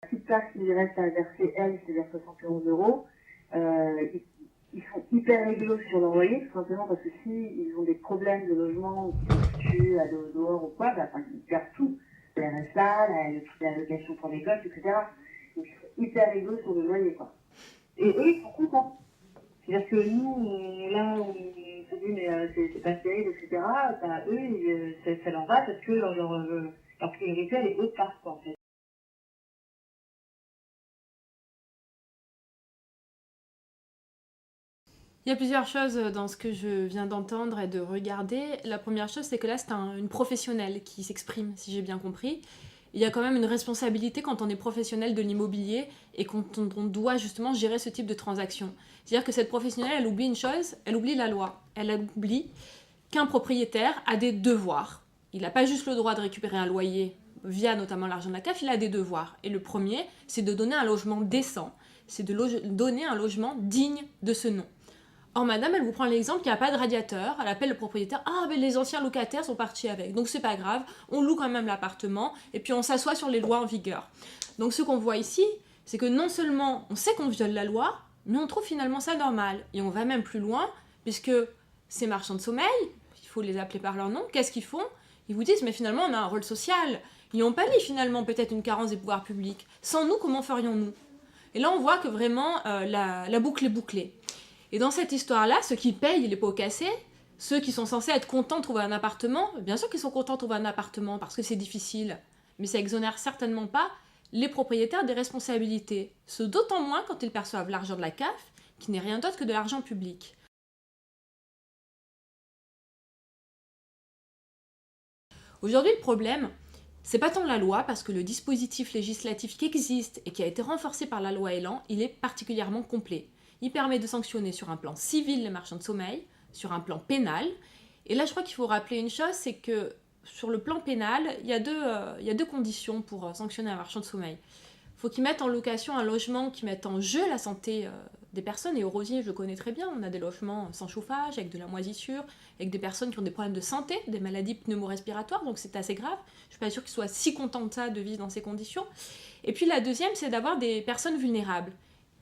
La petite taxe qui reste à verser, elle, c'est vers 71 €. Ils sont hyper réglo sur leur loyer, tout simplement parce que s'ils ont des problèmes de logement ou qu'ils sont foutus à dehors ou quoi, bah, ils perdent tout. La RSA, la location pour les gosses, etc. Donc ils sont hyper réglo sur le loyer, quoi. Et eux, ils sont contents. C'est-à-dire que nous, là, on se dit, mais c'est pas terrible, etc. Bah, eux, ça leur va parce que leur priorité, elle est autre part, quoi, en fait. Il y a plusieurs choses dans ce que je viens d'entendre et de regarder. La première chose, c'est que là, c'est une professionnelle qui s'exprime, si j'ai bien compris. Il y a quand même une responsabilité quand on est professionnel de l'immobilier et quand on doit justement gérer ce type de transaction. C'est-à-dire que cette professionnelle, elle oublie une chose, elle oublie la loi. Elle oublie qu'un propriétaire a des devoirs. Il n'a pas juste le droit de récupérer un loyer via notamment l'argent de la CAF, il a des devoirs. Et le premier, c'est de donner un logement décent, c'est de donner un logement digne de ce nom. Or, madame, elle vous prend l'exemple qu'il n'y a pas de radiateur. Elle appelle le propriétaire. Ah, mais les anciens locataires sont partis avec. Donc, c'est pas grave. On loue quand même l'appartement. Et puis, on s'assoit sur les lois en vigueur. Donc, ce qu'on voit ici, c'est que non seulement on sait qu'on viole la loi, mais on trouve finalement ça normal. Et on va même plus loin, puisque ces marchands de sommeil, il faut les appeler par leur nom, qu'est-ce qu'ils font? Ils vous disent, mais finalement, on a un rôle social. Ils n'ont pas mis finalement peut-être une carence des pouvoirs publics. Sans nous, comment ferions-nous? Et là, on voit que vraiment, la boucle est bouclée. Et dans cette histoire-là, ceux qui payent les pots cassés, ceux qui sont censés être contents de trouver un appartement, bien sûr qu'ils sont contents de trouver un appartement parce que c'est difficile, mais ça exonère certainement pas les propriétaires des responsabilités. Ce d'autant moins quand ils perçoivent l'argent de la CAF, qui n'est rien d'autre que de l'argent public. Aujourd'hui, le problème, c'est pas tant la loi, parce que le dispositif législatif qui existe et qui a été renforcé par la loi Elan, il est particulièrement complet. Il permet de sanctionner sur un plan civil les marchands de sommeil, sur un plan pénal. Et là, je crois qu'il faut rappeler une chose, c'est que sur le plan pénal, il y a deux conditions pour sanctionner un marchand de sommeil. Il faut qu'ils mettent en location un logement qui mette en jeu la santé des personnes. Et au Rosier, je le connais très bien, on a des logements sans chauffage, avec de la moisissure, avec des personnes qui ont des problèmes de santé, des maladies pneumo-respiratoires, donc c'est assez grave. Je ne suis pas sûre qu'ils soient si contents de ça, de vivre dans ces conditions. Et puis la deuxième, c'est d'avoir des personnes vulnérables.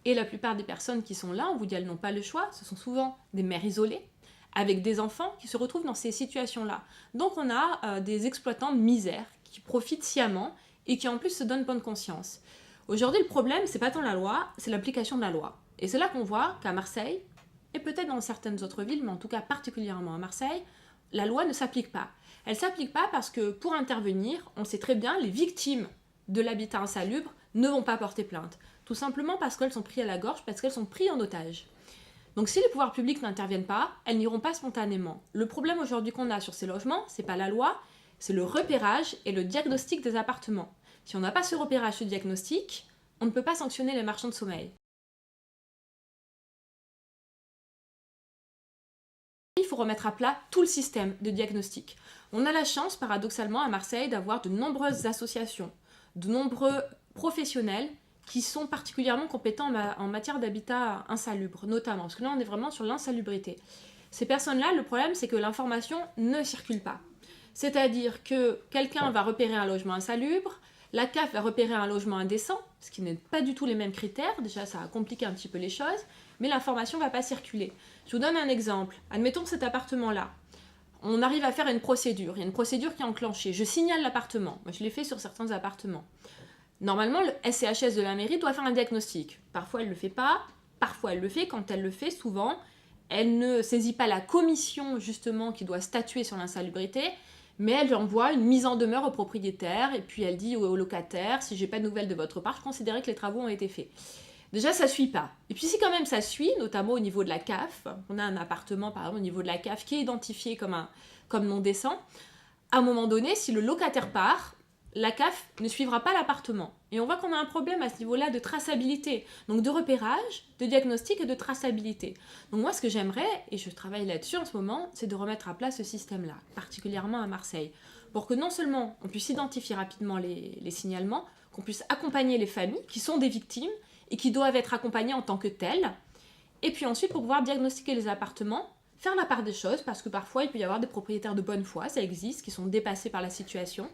Et la plupart des personnes qui sont là, on vous dit elles n'ont pas le choix, ce sont souvent des mères isolées, avec des enfants qui se retrouvent dans ces situations-là. Donc on a des exploitants de misère qui profitent sciemment et qui en plus se donnent bonne conscience. Aujourd'hui, le problème, c'est pas tant la loi, c'est l'application de la loi. Et c'est là qu'on voit qu'à Marseille, et peut-être dans certaines autres villes, mais en tout cas particulièrement à Marseille, la loi ne s'applique pas. Elle ne s'applique pas parce que pour intervenir, on sait très bien, les victimes de l'habitat insalubre ne vont pas porter plainte. Tout simplement parce qu'elles sont prises à la gorge, parce qu'elles sont prises en otage. Donc si les pouvoirs publics n'interviennent pas, elles n'iront pas spontanément. Le problème aujourd'hui qu'on a sur ces logements, c'est pas la loi, c'est le repérage et le diagnostic des appartements. Si on n'a pas ce repérage, ce diagnostic, on ne peut pas sanctionner les marchands de sommeil. Il faut remettre à plat tout le système de diagnostic. On a la chance, paradoxalement, à Marseille, d'avoir de nombreuses associations, de nombreux professionnels qui sont particulièrement compétents en matière d'habitat insalubre, notamment, parce que là, on est vraiment sur l'insalubrité. Ces personnes-là, le problème, c'est que l'information ne circule pas. C'est-à-dire que quelqu'un va repérer un logement insalubre, la CAF va repérer un logement indécent, ce qui n'est pas du tout les mêmes critères, déjà ça a compliqué un petit peu les choses, mais l'information ne va pas circuler. Je vous donne un exemple. Admettons cet appartement-là. On arrive à faire une procédure. Il y a une procédure qui est enclenchée. Je signale l'appartement. Moi, je l'ai fait sur certains appartements. Normalement, le SCHS de la mairie doit faire un diagnostic. Parfois, elle ne le fait pas. Parfois, elle le fait. Quand elle le fait, souvent, elle ne saisit pas la commission, justement, qui doit statuer sur l'insalubrité, mais elle envoie une mise en demeure au propriétaire, et puis elle dit au locataire, si j'ai pas de nouvelles de votre part, je considérais que les travaux ont été faits. Déjà, ça suit pas. Et puis si quand même ça suit, notamment au niveau de la CAF, on a un appartement par exemple au niveau de la CAF qui est identifié comme non décent, à un moment donné, si le locataire part, la CAF ne suivra pas l'appartement. Et on voit qu'on a un problème à ce niveau-là de traçabilité, donc de repérage, de diagnostic et de traçabilité. Donc moi, ce que j'aimerais, et je travaille là-dessus en ce moment, c'est de remettre à plat ce système-là, particulièrement à Marseille, pour que non seulement on puisse identifier rapidement les signalements, qu'on puisse accompagner les familles qui sont des victimes et qui doivent être accompagnées en tant que telles, et puis ensuite pour pouvoir diagnostiquer les appartements, faire la part des choses, parce que parfois il peut y avoir des propriétaires de bonne foi, ça existe, qui sont dépassés par la situation,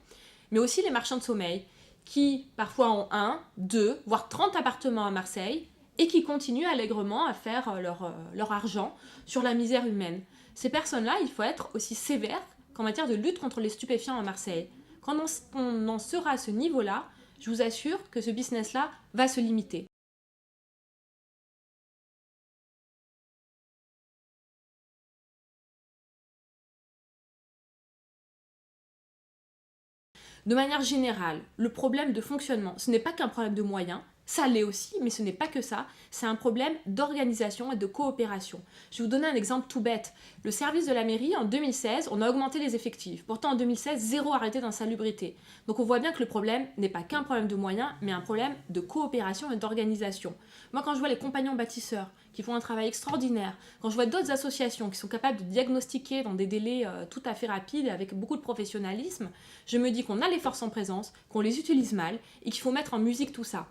mais aussi les marchands de sommeil, qui parfois ont 1, 2, voire 30 appartements à Marseille et qui continuent allègrement à faire leur argent sur la misère humaine. Ces personnes-là, il faut être aussi sévère qu'en matière de lutte contre les stupéfiants à Marseille. Quand on en sera à ce niveau-là, je vous assure que ce business-là va se limiter. De manière générale, le problème de fonctionnement, ce n'est pas qu'un problème de moyens, ça l'est aussi, mais ce n'est pas que ça, c'est un problème d'organisation et de coopération. Je vais vous donner un exemple tout bête. Le service de la mairie, en 2016, on a augmenté les effectifs. Pourtant, en 2016, 0 arrêté d'insalubrité. Donc on voit bien que le problème n'est pas qu'un problème de moyens, mais un problème de coopération et d'organisation. Moi, quand je vois les compagnons bâtisseurs qui font un travail extraordinaire, quand je vois d'autres associations qui sont capables de diagnostiquer dans des délais tout à fait rapides, avec beaucoup de professionnalisme, je me dis qu'on a les forces en présence, qu'on les utilise mal et qu'il faut mettre en musique tout ça.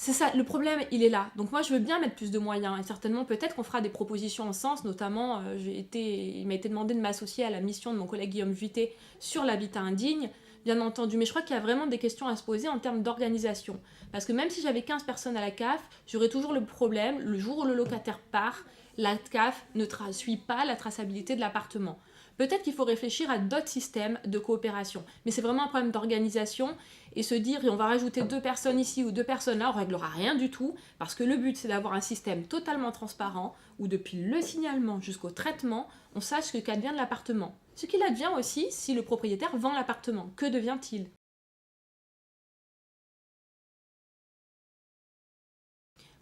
C'est ça, le problème, il est là. Donc moi, je veux bien mettre plus de moyens et certainement, peut-être qu'on fera des propositions en ce sens, notamment, il m'a été demandé de m'associer à la mission de mon collègue Guillaume Vuittet sur l'habitat indigne, bien entendu. Mais je crois qu'il y a vraiment des questions à se poser en termes d'organisation. Parce que même si j'avais 15 personnes à la CAF, j'aurais toujours le problème, le jour où le locataire part, la CAF ne suit pas la traçabilité de l'appartement. Peut-être qu'il faut réfléchir à d'autres systèmes de coopération. Mais c'est vraiment un problème d'organisation et se dire et on va rajouter 2 personnes ici ou 2 personnes là, on ne réglera rien du tout parce que le but c'est d'avoir un système totalement transparent où depuis le signalement jusqu'au traitement, on sache ce qu'advient de l'appartement. Ce qu'il advient aussi si le propriétaire vend l'appartement. Que devient-il ?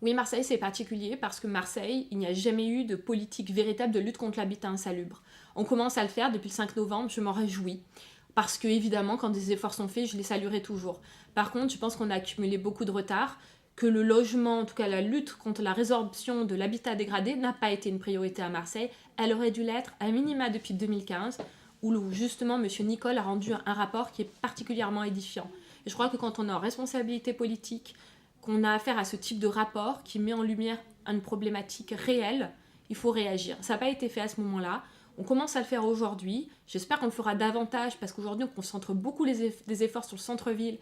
Oui, Marseille, c'est particulier parce que Marseille, il n'y a jamais eu de politique véritable de lutte contre l'habitat insalubre. On commence à le faire depuis le 5 novembre, je m'en réjouis. Parce que, évidemment, quand des efforts sont faits, je les saluerai toujours. Par contre, je pense qu'on a accumulé beaucoup de retard, que le logement, en tout cas la lutte contre la résorption de l'habitat dégradé, n'a pas été une priorité à Marseille. Elle aurait dû l'être à minima depuis 2015, où justement M. Nicole a rendu un rapport qui est particulièrement édifiant. Et je crois que quand on est en responsabilité politique, qu'on a affaire à ce type de rapport qui met en lumière une problématique réelle, il faut réagir. Ça n'a pas été fait à ce moment-là. On commence à le faire aujourd'hui. J'espère qu'on le fera davantage parce qu'aujourd'hui, on concentre beaucoup des efforts sur le centre-ville.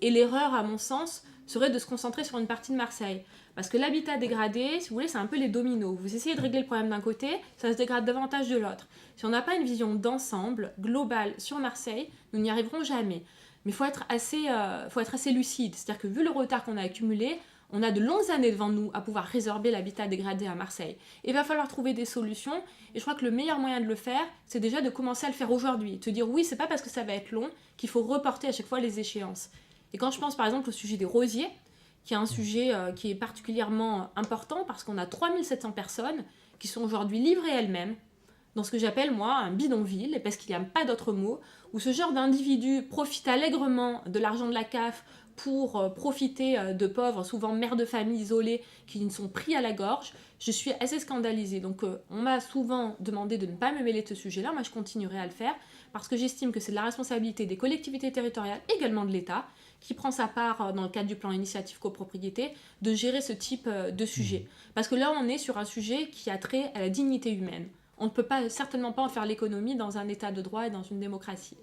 Et l'erreur, à mon sens, serait de se concentrer sur une partie de Marseille. Parce que l'habitat dégradé, si vous voulez, c'est un peu les dominos. Vous essayez de régler le problème d'un côté, ça se dégrade davantage de l'autre. Si on n'a pas une vision d'ensemble, globale, sur Marseille, nous n'y arriverons jamais. Mais il faut être assez lucide. C'est-à-dire que vu le retard qu'on a accumulé, on a de longues années devant nous à pouvoir résorber l'habitat dégradé à Marseille. Et il va falloir trouver des solutions. Et je crois que le meilleur moyen de le faire, c'est déjà de commencer à le faire aujourd'hui. Te dire oui, c'est pas parce que ça va être long qu'il faut reporter à chaque fois les échéances. Et quand je pense par exemple au sujet des rosiers, qui est un sujet qui est particulièrement important parce qu'on a 3700 personnes qui sont aujourd'hui livrées elles-mêmes dans ce que j'appelle moi un bidonville, parce qu'il n'y a pas d'autre mot, où ce genre d'individu profite allègrement de l'argent de la CAF pour profiter de pauvres, souvent mères de famille isolées, qui ne sont pris à la gorge. Je suis assez scandalisée. Donc on m'a souvent demandé de ne pas me mêler de ce sujet-là. Moi, je continuerai à le faire parce que j'estime que c'est de la responsabilité des collectivités territoriales, également de l'État, qui prend sa part dans le cadre du plan initiative copropriété, de gérer ce type de sujet. Parce que là, on est sur un sujet qui a trait à la dignité humaine. On ne peut certainement pas en faire l'économie dans un état de droit et dans une démocratie.